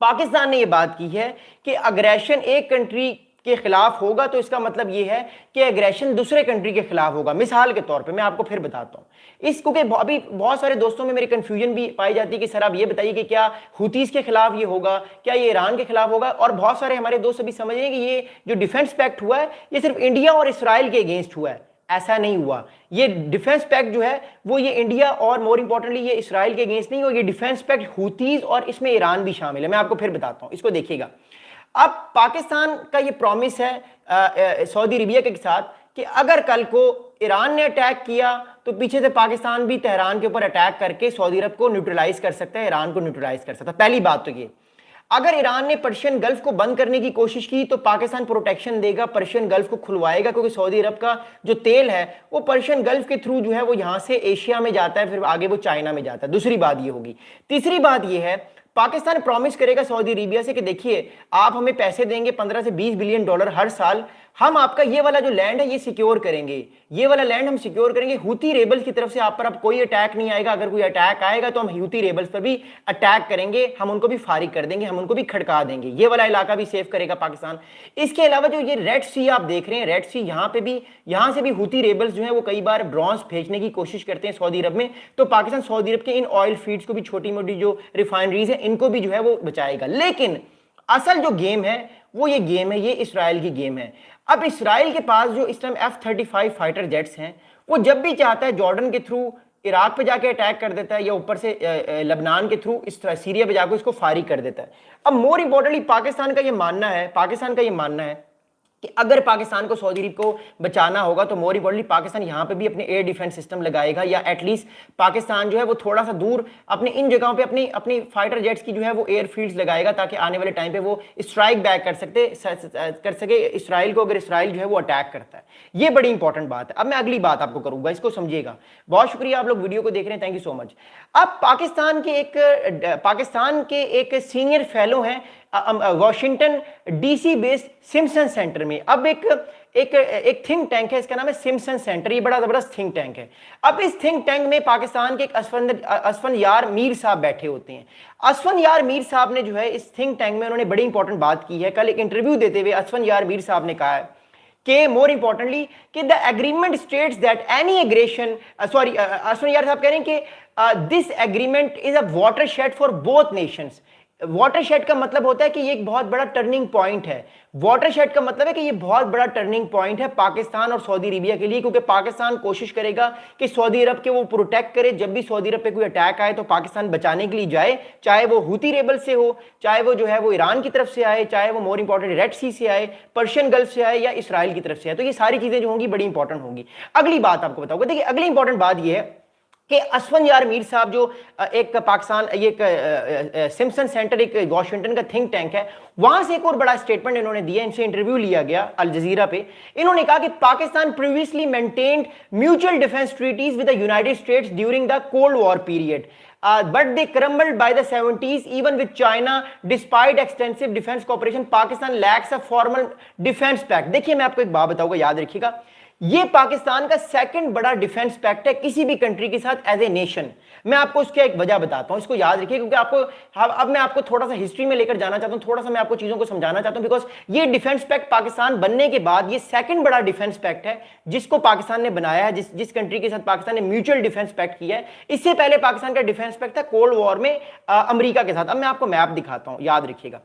پاکستان نے یہ بات کی ہے کہ اگریشن ایک کنٹری کے خلاف ہوگا تو اس کا مطلب یہ ہے کہ اگریشن دوسرے کنٹری کے خلاف ہوگا. مثال کے طور پہ میں آپ کو پھر بتاتا ہوں اس کو, کہ ابھی بہت سارے دوستوں میں میری کنفیوژن بھی پائی جاتی ہے کہ سر آپ یہ بتائیے کہ کیا ہوتیز کے خلاف یہ ہوگا, کیا یہ ایران کے خلاف ہوگا, اور بہت سارے ہمارے دوست ابھی سمجھ رہے ہیں کہ یہ جو ڈیفنس پیکٹ ہوا ہے یہ صرف انڈیا اور اسرائیل کے اگینسٹ ہوا ہے. ایسا نہیں ہوا. یہ ڈیفنس پیکٹ جو ہے وہ یہ انڈیا اور مور امپورٹنٹلی یہ اسرائیل کے اگینسٹ نہیں ہوا, یہ ڈیفنس پیکٹ ہوتیز اور اس میں ایران بھی شامل ہے. میں آپ کو پھر بتاتا ہوں, اس کو دیکھیے گا. اب پاکستان کا یہ پرومس ہے سعودی عربیہ کے ساتھ کہ اگر کل کو ایران نے اٹیک کیا تو پیچھے سے پاکستان بھی تہران کے اوپر اٹیک کر کے سعودی عرب کو نیوٹرلائز کر سکتا ہے, ایران کو نیوٹرلائز کر سکتا ہے. پہلی بات تو یہ, اگر ایران نے پرشین گلف کو بند کرنے کی کوشش کی تو پاکستان پروٹیکشن دے گا, پرشین گلف کو کھلوائے گا, کیونکہ سعودی عرب کا جو تیل ہے وہ پرشین گلف کے تھرو جو ہے وہ یہاں سے ایشیا میں جاتا ہے, پھر آگے وہ چائنا میں جاتا ہے. دوسری بات یہ ہوگی. تیسری بات یہ ہے پاکستان پرومس کرے گا سعودی عربیہ سے کہ دیکھیے آپ ہمیں پیسے دیں گے 15 سے 20 بلین ڈالر ہر سال, ہم آپ کا یہ والا جو لینڈ ہے یہ سیکیور کریں گے, یہ والا لینڈ ہم سیکیور کریں گے, ہوتی ریبلز کی طرف سے آپ پر اب کوئی اٹیک نہیں آئے گا, اگر کوئی اٹیک آئے گا تو ہم ہوتی ریبلز پر بھی اٹیک کریں گے, ہم ان کو بھی فارغ کر دیں گے, ہم ان کو بھی کھڑکا دیں گے, یہ والا علاقہ بھی سیف کرے گا پاکستان. اس کے علاوہ جو یہ ریڈ سی آپ دیکھ رہے ہیں, ریڈ سی یہاں پہ بھی, یہاں سے بھی ہوتی ریبلز جو ہیں وہ کئی بار ڈرونز بھیجنے کی کوشش کرتے ہیں سعودی عرب میں, تو پاکستان سعودی عرب کے ان آئل فیلڈز کو بھی, چھوٹی موٹی جو ریفائنریز ہیں ان کو بھی جو ہے وہ بچائے گا. لیکن اصل جو گیم ہے وہ یہ گیم ہے, یہ اسرائیل کی گیم ہے. اب اسرائیل کے پاس جو اس ٹائم F-35 فائٹر جیٹس ہیں وہ جب بھی چاہتا ہے جارڈن کے تھرو عراق پہ جا کے اٹیک کر دیتا ہے, یا اوپر سے لبنان کے تھرو سیریا پہ جا کے اس کو فارغ کر دیتا ہے. اب مور امپورٹنٹلی پاکستان کا یہ ماننا ہے کہ اگر پاکستان کو سعودی عرب کو بچانا ہوگا تو مور امپورٹنٹلی پاکستان یہاں پہ بھی اپنے ایئر ڈیفنس سسٹم لگائے گا, یا ایٹ لیسٹ پاکستان جو ہے وہ تھوڑا سا دور اپنے ان جگہوں پہ اپنی فائٹر جیٹس کی جو ہے وہ ایئر فیلڈز لگائے گا, تاکہ آنے والے ٹائم پہ وہ اسٹرائک بیک کر سکے اسرائیل کو, اگر اسرائیل جو ہے وہ اٹیک کرتا ہے. یہ بڑی امپورٹنٹ بات ہے. اب میں اگلی بات آپ کو کروں گا, اس کو سمجھیے گا. بہت شکریہ آپ لوگ ویڈیو کو دیکھ رہے ہیں, تھینک یو سو مچ. اب پاکستان کے ایک سینئر فیلو ہیں Washington D C based Stimson center میں. اب ایک تھنک ٹینک ہے, اس کا نام ہے سمسن سینٹر, یہ بڑا زبردست تھنک ٹینک ہے. اب اس تھنک ٹینک میں پاکستان کے ایک اسفند یار میر صاحب بیٹھے ہوتے ہیں. اسفند یار میر صاحب نے جو ہے اس تھنک ٹینک میں انہوں نے بڑی امپورٹنٹ بات کی ہے. کل ایک انٹرویو دیتے ہوئے اسفند یار میر صاحب نے کہا ہے کہ مور امپورٹنٹلی کہ the agreement states that any aggression, Asfandyar صاحب کہہ رہے ہیں کہ this agreement is a watershed for both nations. Watershed کا مطلب ہوتا ہے کہ یہ ایک بہت بڑا ٹرننگ پوائنٹ ہے. واٹر شیڈ کا مطلب ہے کہ یہ بہت بڑا ٹرننگ پوائنٹ ہے پاکستان اور سعودی عربیہ کے لیے, کیونکہ پاکستان کوشش کرے گا کہ سعودی عرب کے وہ پروٹیکٹ کرے. جب بھی سعودی عرب پہ کوئی اٹیک آئے تو پاکستان بچانے کے لیے جائے, چاہے وہ ہوتی ریبل سے ہو, چاہے وہ جو ہے وہ ایران کی طرف سے آئے, چاہے وہ مور امپورٹنٹ ریڈ سی سے آئے, پرشین گلف سے آئے, یا اسرائیل کی طرف سے آئے. تو یہ ساری چیزیں جو ہوں گی بڑی امپورٹنٹ ہوں گی. اگلی بات آپ کو بتاؤں گا. دیکھیے اگلی امپورٹنٹ بات یہ ہے کہ اسفند یار میر صاحب جو ایک پاکستان, ایک سمسن سینٹر ایک واشنگٹن کا تھنک ٹینک ہے, وہاں سے ایک اور بڑا سٹیٹمنٹ انہوں نے دیا. ان سے انٹرویو لیا گیا الجزیرہ پہ. انہوں نے کہا کہ Pakistan previously maintained mutual defence treaties with the United States during the cold war period, but they crumbled by the 70s. Even with China, despite extensive defense cooperation, Pakistan lacks a formal defense pact. دیکھیے میں آپ کو ایک بات بتاؤں گا, یاد رکھیے گا, یہ پاکستان کا سیکنڈ بڑا ڈیفنس پیکٹ ہے کسی بھی کنٹری کے ساتھ ایز اے نیشن. میں آپ کو اس کی ایک وجہ بتاتا ہوں, اس کو یاد رکھیے, کیونکہ آپ کو اب میں آپ کو تھوڑا سا ہسٹری میں لے کر جانا چاہتا ہوں, تھوڑا سا میں آپ کو چیزوں کو سمجھانا چاہتا ہوں, بیکاز یہ ڈیفنس پیکٹ پاکستان بننے کے بعد یہ سیکنڈ بڑا ڈیفنس پیکٹ ہے جس کو پاکستان نے بنایا ہے, جس کنٹری کے ساتھ پاکستان نے میوچل ڈیفنس پیکٹ کیا ہے. اس سے پہلے پاکستان کا ڈیفنس پیکٹ تھا کولڈ وار میں امریکہ کے ساتھ. اب میں آپ کو میپ دکھاتا ہوں, یاد رکھیے گا.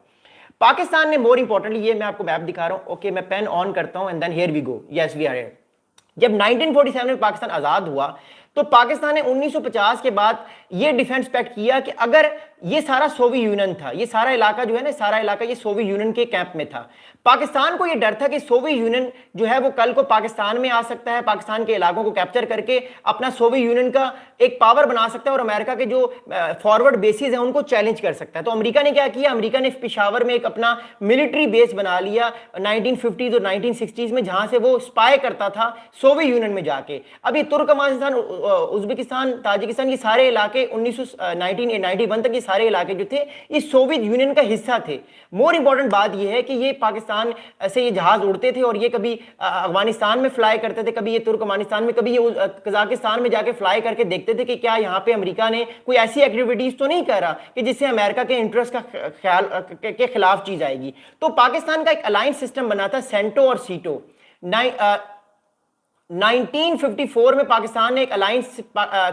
پاکستان نے مور امپورٹنٹلی, یہ میں آپ کو میپ دکھا رہا ہوں, اوکے میں پین آن کرتا ہوں, and then here we go. Yes we are here. جب 1947 میں پاکستان آزاد ہوا تو پاکستان نے 1950 کے بعد یہ ڈیفنس پیکٹ کیا کہ اگر یہ سارا سووی یونین تھا, یہ سارا علاقہ جو ہے نا, سارا علاقہ یہ سووی یونین کے کیمپ میں تھا. پاکستان کو یہ ڈر تھا کہ سووی یونین جو ہے وہ کل کو پاکستان میں آ سکتا ہے, پاکستان کے علاقوں کو کیپچر کر کے اپنا سووی یونین کا ایک پاور بنا سکتا ہے, اور امریکہ کے جو فارورڈ بیسز ہیں ان کو چیلنج کر سکتا ہے. تو امریکہ نے کیا کیا, امریکہ نے پشاور میں ایک اپنا ملٹری بیس بنا لیا 1950s اور 1960s میں, جہاں سے وہ اسپائی کرتا تھا سووی یونین میں جا کے. ابھی ترکمانستان, ازبکستان, تاجکستان, یہ سارے علاقے 1991 تک یہ سارے علاقے جو تھے یہ سوویت یونین کا حصہ تھے. مور امپورٹنٹ بات یہ ہے کہ یہ پاکستان سے یہ جہاز اڑتے تھے اور یہ کبھی افغانستان میں فلائی کرتے تھے, کبھی یہ ترکمانستان میں, کبھی یہ قزاقستان میں جا کے فلائی کر کے دیکھتے تھے کہ کیا یہاں پہ امریکہ نے کوئی ایسی ایکٹیویٹیز تو نہیں کر رہا کہ جس سے امریکہ کے انٹرسٹ کا خیال کے خلاف چیز آئے گی. تو پاکستان کا ایک الائنس سسٹم بنا تھا سینٹو اور سیٹو. 1954 میں پاکستان نے ایک الائنس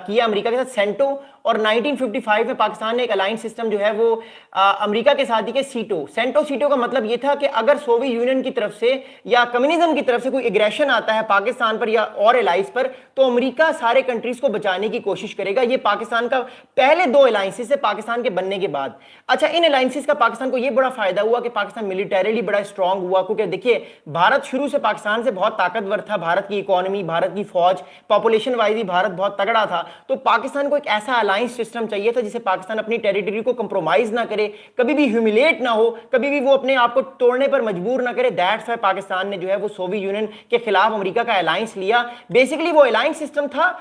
کیا امریکہ کے ساتھ سینٹو, اور 1955 میں پاکستان نے ایک الائنس سسٹم جو ہے وہ امریکہ کے ساتھ کے سیٹو. سینٹو سیٹو کا مطلب یہ تھا کہ اگر سوویت یونین کی طرف سے یا کمیونزم کی طرف سے کوئی ایگریشن آتا ہے پاکستان پر یا اور الائنس پر تو امریکہ سارے کنٹریز کو بچانے کی کوشش کرے گا. یہ پاکستان کا پہلے دو الائنسز ہے پاکستان کے بننے کے بعد. اچھا, ان الائنسز کا پاکستان کو یہ بڑا فائدہ ہوا کہ پاکستان ملیٹریلی بڑا اسٹرانگ ہوا, کیونکہ دیکھیے بھارت شروع سے پاکستان سے بہت طاقتور تھا. بھارت کی اکانومی, بھارت کی فوج, پاپولیشن وائز بھی بھارت بہت تگڑا تھا. تو پاکستان کو ایک ایسا الائنس سسٹم چاہیے تھا جسے پاکستان اپنی ٹیریٹری کو کمپرومائز نہ کرے, کبھی بھی ہیوملیٹ نہ ہو, کبھی بھی وہ اپنے آپ کو توڑنے پر مجبور نہ کرے. دیٹس وائی پاکستان نے جو ہے وہ سوویت یونین کے خلاف امریکہ کا الائنس لیا. بیسیکلی وہ الائنس سسٹم تھا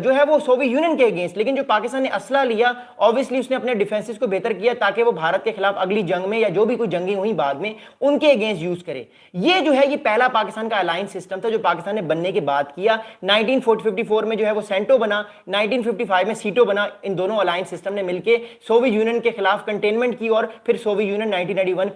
جو ہے وہ سوویت یونین کے اگینسٹ, لیکن جو پاکستان نے اسلحہ لیا obviously اس نے اپنے ڈیفنسز کو بہتر کیا تاکہ وہ بھارت کے خلاف اگلی جنگ میں یا جو بھی کوئی جنگیں ہوئی بعد میں ان کے اگینسٹ یوز کرے. یہ جو ہے یہ پہلا پاکستان کا الائنس سسٹم تھا جو پاکستان نے بننے کے بعد کیا. 1954 میں جو ہے وہ سینٹو بنا, 1955 میں سیٹو بنا. ان دونوں الائنس سسٹم نے مل کے سوویت یونین کے خلاف کنٹینمنٹ کی اور پھر سوویت یونین 1991